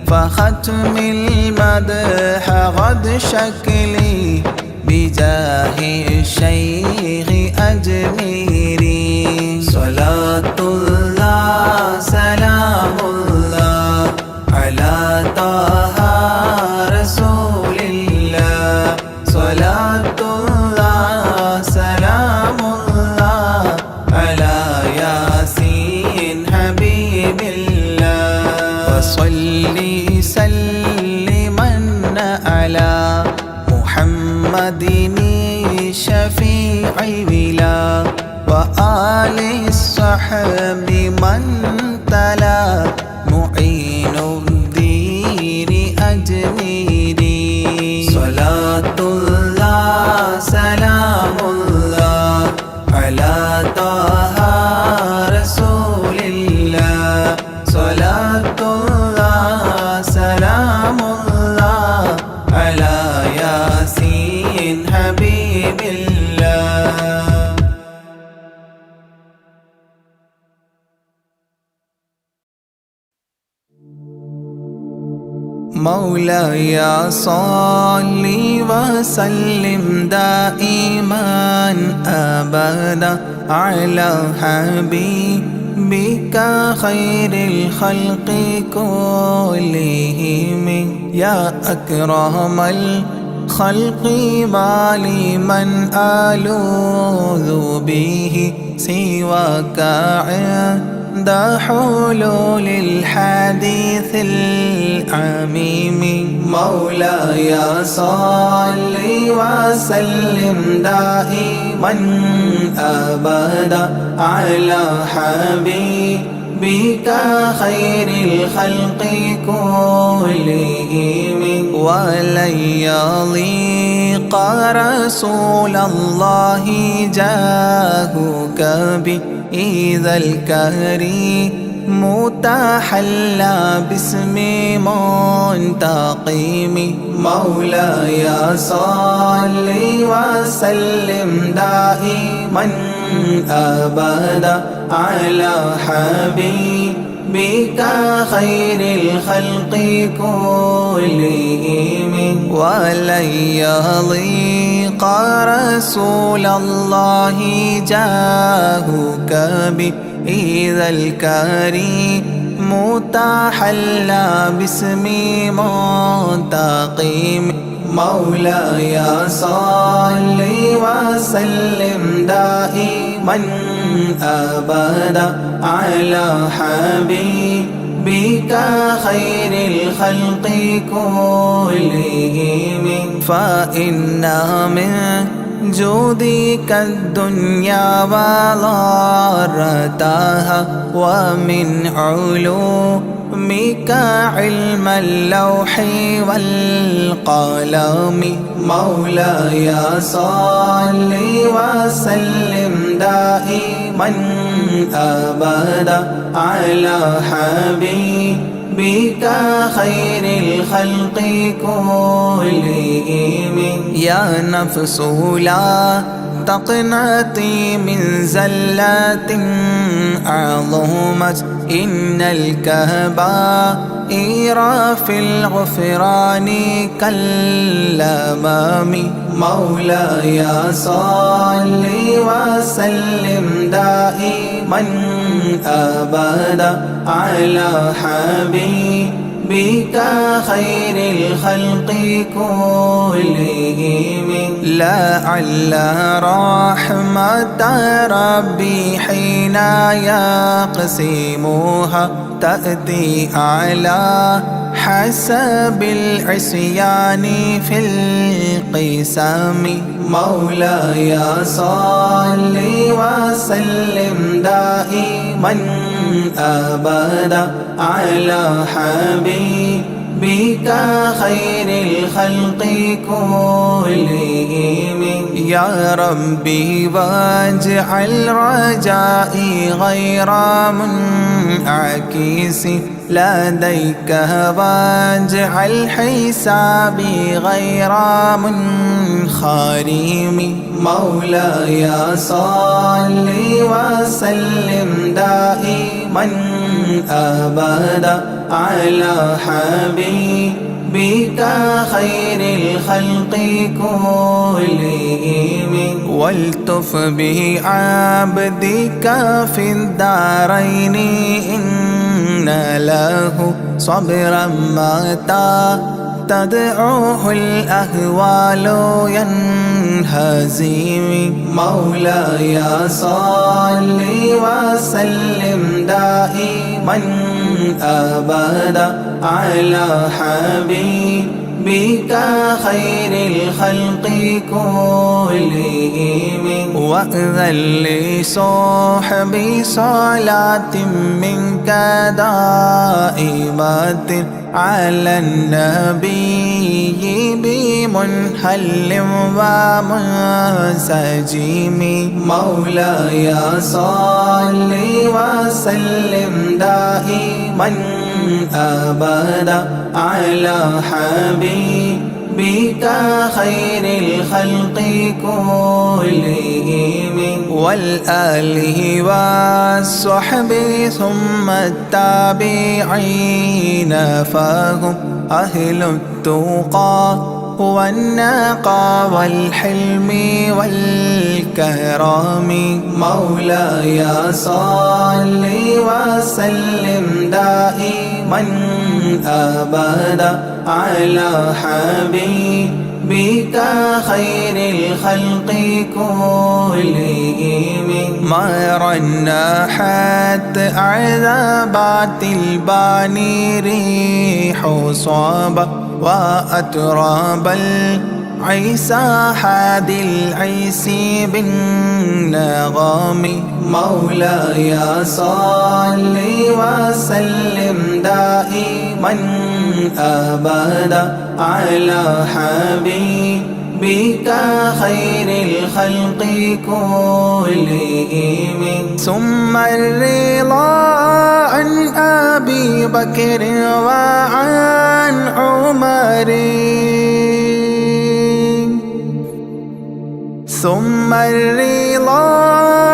فختم المدح غد شكلي بجاه الشيخ أجميري صلاة الله سلام الله على طه رسول الله صلاة الله سلام الله على ياسين حبيب الله وصلي سلما على محمد شفيع بلا وآل الصحب من تلا معين الدين أجميري صلاة الله سلام الله على طه رسول الله صلاة الله سلام الله على ياسين حبيب الله مولاي صل وسلم دائما أبدا على حبيبك خير الخلق كلهم يا أكرم الخلق ما لي من ألوذ به سواك عند حلول الحديث العميم مولاي صل وسلم دائما أبدا على حبيبك خير الخلق كلهم ولن يضيق رسول الله جاهك بإذا الكريم متحلى باسم منتقم مولاي صل وسلم دائما أبدا على حبيبك خير الخلق كلهم ولن يضيق رسول الله جاهك بإذا الكريم متحلى باسم منتقم مولاي صل وسلم دائما أبدا على حبيبك خير الخلق كلهم فإن من جودك الدنيا وضارتها ومن علومك علم اللوح والقلم مولاي صل وسلم دائما أبدا على حبيبك خير الخلق كلهم يا نفس لا تقنطي من زلة عظمت إن الكبائر في الغفران كالأمام مولاي صل وسلم دائما أبدا على حبيبك خير الخلق كلهم لعل رحمة ربي حين يقسمها تأتي على حسب العصيان في القسم مولاي صل وسلم دائما أبدا على حبيبك خير الخلق كلهم يا ربي واجعل رجائي غير منعكس لديك واجعل حسابي غير منخرم مولاي صل وسلم دائما أبدا على حبيبك خير الخلق كلهم والتف بعبدك في الدارين إن له صبرا متى تدعوه الأهوال ينهزم مولاي صل وسلم دائما أبدا على حبيبك خير الخلق كلهم وأذن لصحبي صلاة منك دائمة على النبي بمنهل ومنسجم مولاي صل وسلم دائما أبدا على حبيبك خير الخلق كلهم والآله والصحب ثم التابعين فهم أهل التقى والنقى والحلم والكرم مولاي صل وسلم دائما أبدا على حبيبك خير الخلق كلهم ما رنحت عذابات الباني ريح صابا وأتراب العيسى حاد العيس بالنغم مولاي صل وسلم دائما أبدا على حبيبك خير الخلق كلهم ثم الرضا عن أبي بكر وعن عمر ثم الرضا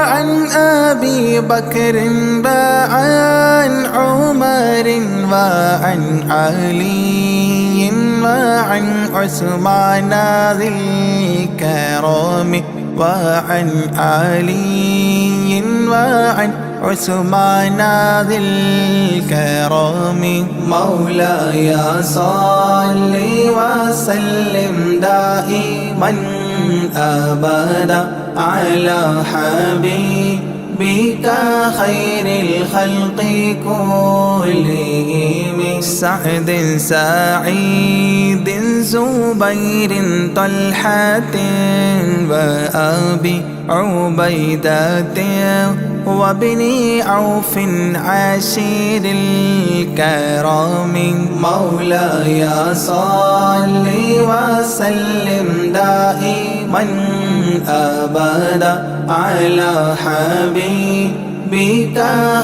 عن أبي بكر وعن عمر وعن علي وعن عثمان ذي الكرم وعن علي وعن عثمان ذي الكرم مولاي صل وسلم دائما أبدا على حبيبك خير الخلق كلهم سعد سعيد زبير طلحة وأبي عبيدة وابن عوف عشير الكرام مولاي صل وسلم دائما أبدا على حبيبك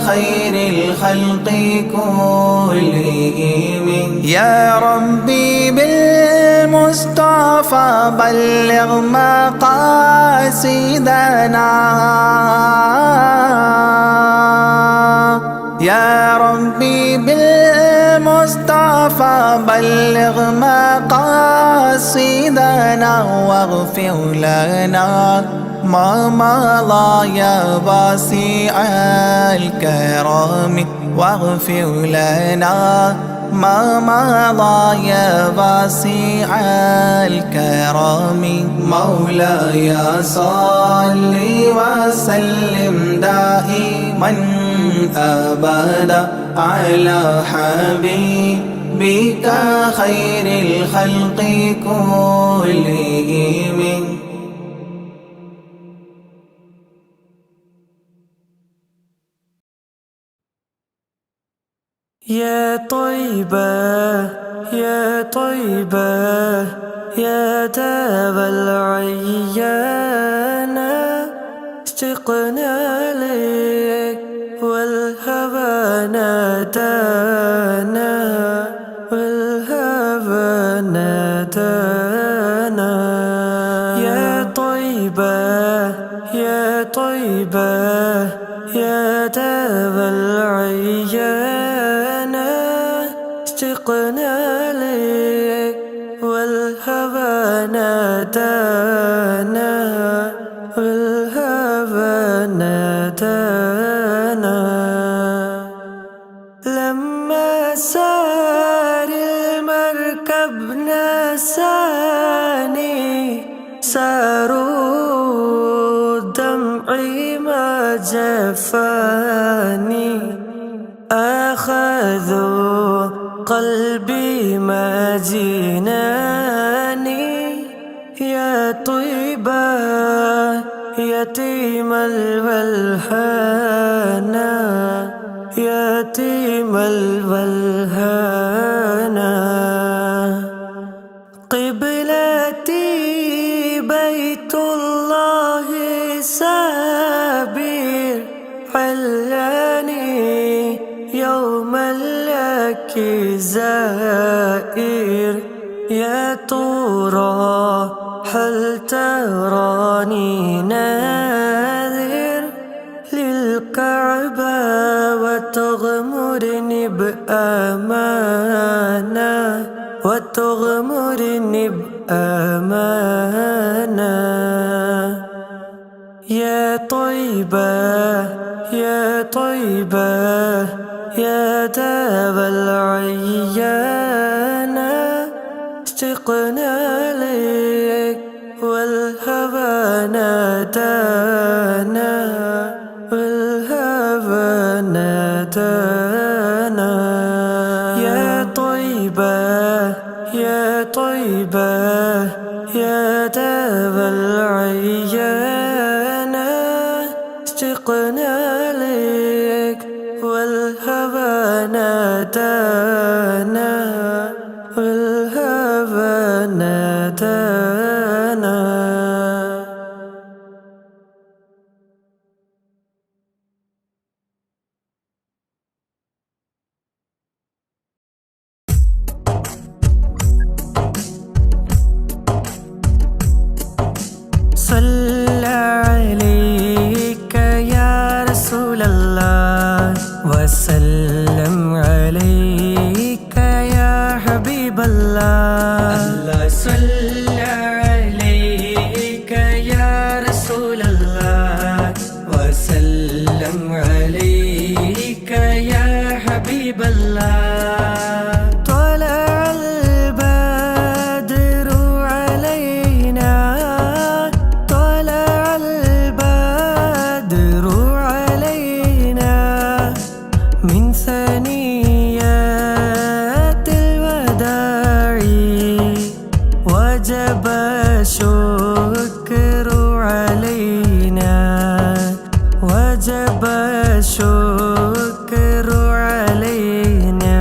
خير الخلق كلهم يا ربي بالمصطفى بلغ مقاصدنا يا ربي بالمصطفى بلغ مقاصدنا واغفر لنا ما مضى يا واسع الكرم واغفر لنا ما مضى يا واسع الكرم مولاي صل وسلم دائما أبدا على حبيبك خير الخلق كلهم يا طيبة يا طيبة يا داب العيانة اشتقنا لك والهوى نادانا والهوى نادانا يا طيبة يا طيبة يا داب العيانة اشتقنا لك والهوى نادانا والهوى نادانا لما سار المركب نساني ساروا دمعي ما جفاني أخذوا قلبي ما جناني يا طيبة يتيم الولهانا يتيم الولهانا قبلتي بيت الله سابر علاني يوما لك زائر يا ترى هل تراني ناذر للكعبة وتغمرني بأمانة وتغمرني بأمانة يا طيبة يا طيبة يا داب العيانة اشتقنا لك والهوى نادانا والهوى نادانا يا طيبة يا طيبة يا داب العيانة اشتقنا لك والهوى نادانا والهوى نادانا صلى عليك يا رسول الله وسلم عليك يا حبيب الله الله صلى عليك يا رسول الله وسلم عليك يا حبيب الله طلع البدر علينا طلع البدر علينا من ثنيات الوداع وجب الشكر علينا وجب الشكر علينا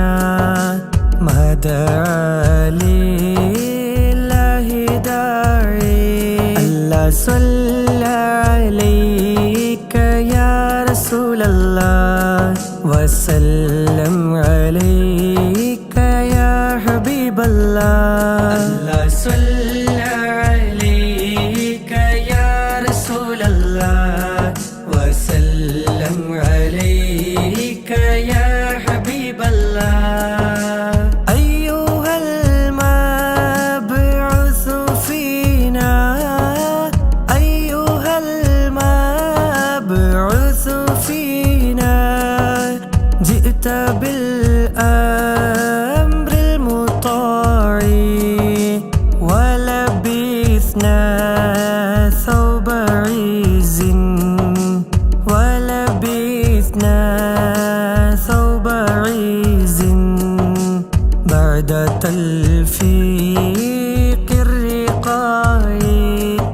ما دعا لله داعي الله صلى عليك يا رسول الله وسلم عليك يا حبيب الله الله صلى عليك يا رسول الله وسلم عليك يا حبيب الله أيها المبعوث فينا أيها المبعوث فينا جئت بالأمر المطاع ولبثنا ثوب عز ولبثنا ثوب عز بعد تلفيق الرقاع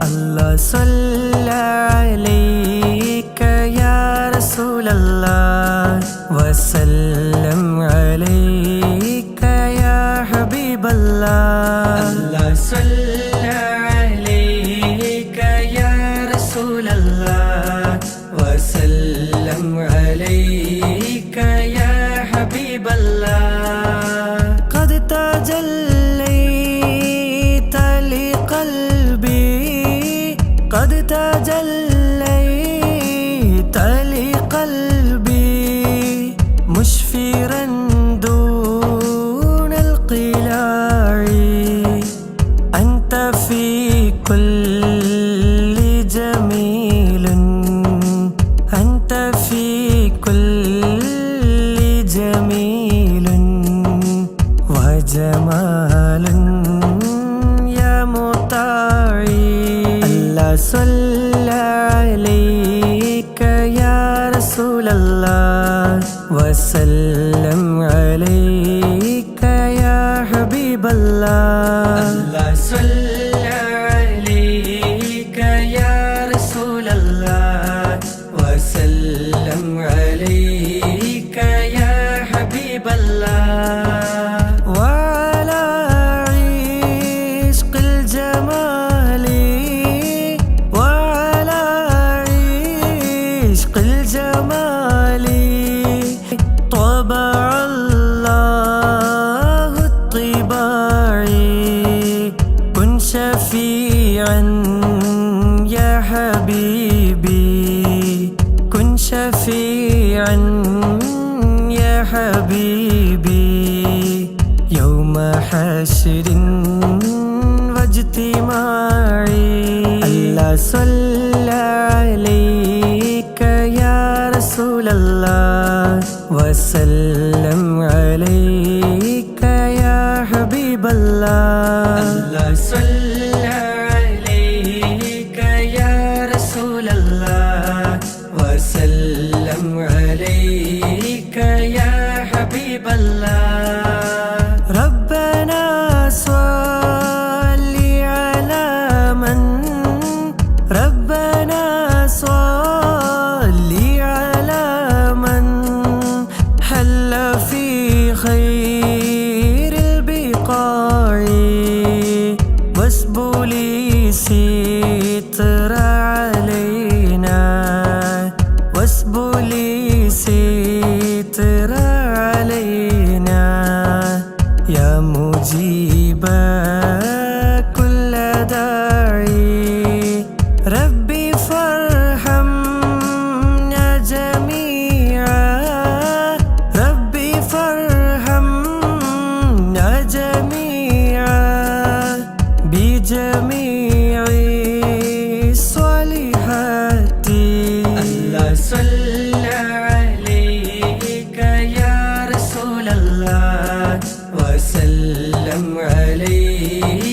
الله صلى عليك يا رسول الله وسلم عليك يا حبيب الله الله صلى عليك يا رسول الله وسلم عليك يا حبيب الله قد تجليت لقلبي قد تجليت لقلبي مشفرا دون القلاع أنت في كل جميل أنت في كل جميل وجمال يا مطاعي الله صلى عليك يا رسول الله وسلم عليك يا حبيب الله الله صلى عليك يا رسول الله وسلم عليك يا حبيب الله وعلى عشق الجمال وعلى عشق الجمال طبع الله حشر واجتماع الله صلى عليك يا رسول الله وسلم عليك يا حبيب الله الله صلى عليك يا رسول الله وسلم عليك يا حبيب الله ربنا صل على من ربنا صل على من حل في خير البقاع واسبلي ستر علينا واسبلي ستر علينا يا مجيب كل داعي ربي فارحمنا جميعا ربي فارحمنا جميعا بجميع الصالحات الله صلى عليك يا رسول الله وسلم عليك